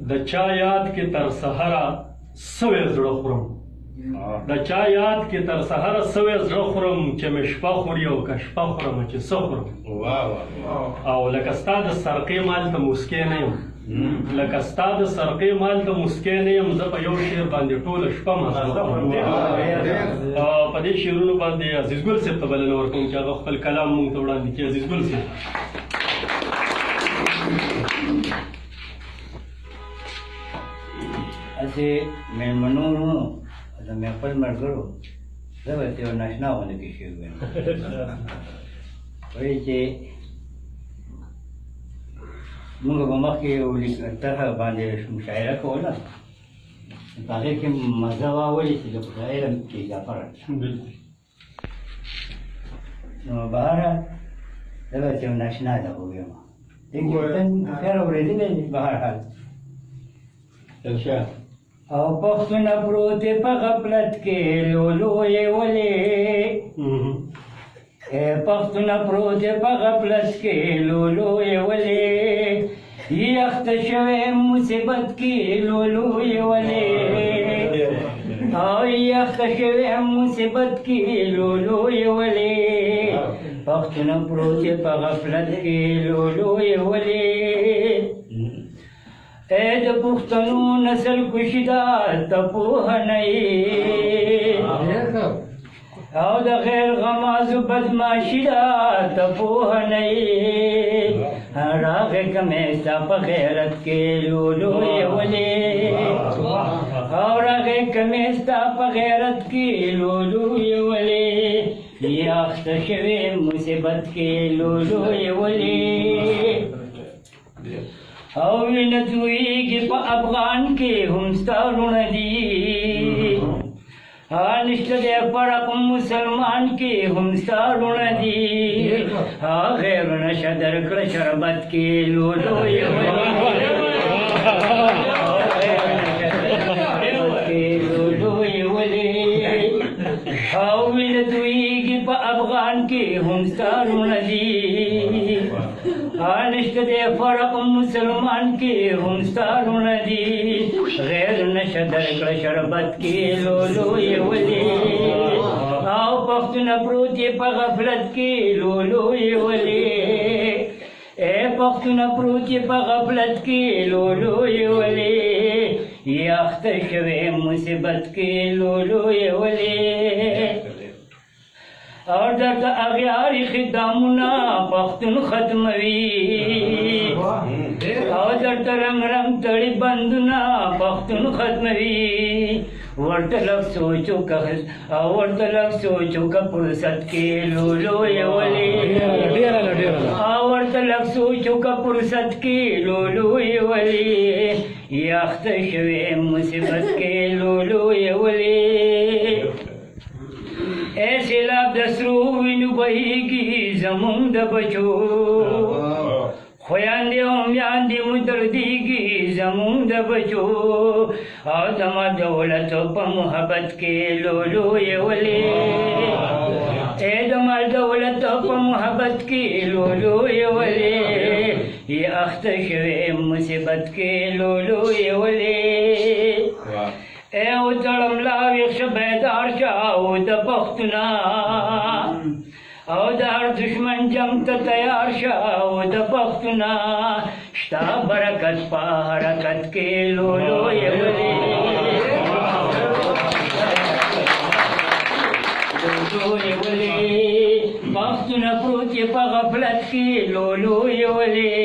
د چا یاد کې تر سحره سوی زړه خورم د چا یاد کې تر سحره سوی زړه خورم چې مې شپه خوري او که شپه خورم چې څه خورم او لکه ستا د سرقې مال ته موسکی نه یم لکه ستا د سرقې مال ته موسکی نه یم زه په یو شعر باندې ټوله شپه مصروفه وم په دې شعرونو باندې عزیز ګل صاحب ته بلنه ورکوم چې هغه خپل کلام موږ ته وړاندې کړي. عزیز ګل صاحب اسې مېلمنو وروڼو د مې خپل ملګرو زه به یو ناشنا غوندې کې شوی یم وایي چې موږ به مخکې یو طرحه باندې مشاعره کوله په هغې کې مزه وه ولې چې د خدای علم کې اضافه راغله نو بهره زه به یو ناشنا ده ووایم خیر اورېدلی دی بهرحال او پښتونه پروت په غفلت کې لولو یې ولې پښتونه پروت په غفلت کې لولو یې ولې یخته شوی مصیبت کې لولو یې ولې او یخته شوی مصیبت کې لولو یې ولې پښتونه پروت په غفلت کې لولو یې ولې اے د پښتنو نسل کشیدا ته پوهه نه او د غیر غمازو بدماشي ده ته پوهه نه راغې کمې ستا په غیرت کې لولو یې ولې او راغې کمې ستا په غیرت کې لولو یې ولې یاخته شوې مصیبت کې لولو یې ولې او وینه تویږي په افغان کې هم ستا وروڼه دي نشته دی فرق مسلمان کې هم ستا وروڼه دي غیر نشه درکړه شربت کې لولو یې ولې او وینه تویږي په افغان کې هم ستا وروڼه دي نشته دی فرق مسلمان کې هم ستا وروڼه دي غیر نشه درکړه شربت کې لولو یې ولې او پښتونه پروت یې په غفلت کې لولو یې ولې پښتونه پروت یې په غفلت کې لولو یې ولې یاخته شوی مصیبت کې لولو یې ولې او درته اغیارې خدامونه پښتون ختموي او درته رنګ رنګ تړي بندونه پښتون ختموي ورته لږ سوچ وکړه او ورته لږ سوچ وکړه فرصت کې لولو یې ولې او ورته لږ سوچ وکړه فرصت کې لولو یې ولې یاخته شوې مصیبت کې لولو یې ولې اے سیلاب د سرو وینو بهیږي زمونږ د بچو خویندې او میندې مو دردېږي زمونږ د بچو او زما دولت په محبت کې لولو یې ولې اے زما دولت په محبت کې لولو یې ولې اخته شوې مصیبت کې لولو یې ولې او تړم لا ویښ بیدار شه او د پښتونه او د هر دشمن جنګ ته تیار شه او د پښتونه شته برکت په حرکت کې لولو یې ولې لولو یې ولې پښتونه پروت یې په غفلت کې لولو یې ولې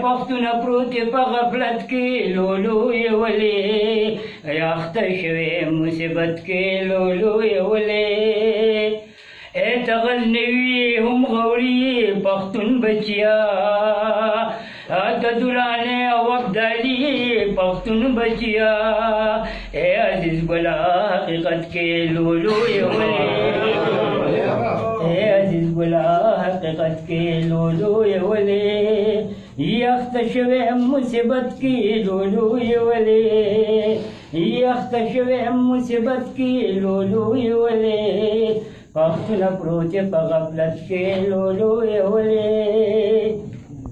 پښتونه پروت یې په غفلت کې لولو یې ولې یاخته شوې مصیبت کې لولو یې ولې ته غزنوي هم غوري پښتون بچیا ته دورانې او ابدالي پښتون بچیا عزیز ګله حقیقت کې لولو یې ولې عزیز ګله حقیقت کې لولو یې ولې یخته شوی مصیبت کې لولو یې ولې یخته شوی مصیبت کې لولو یې ولې پښتونه پروت یې په غفلت کې لولو یې ولې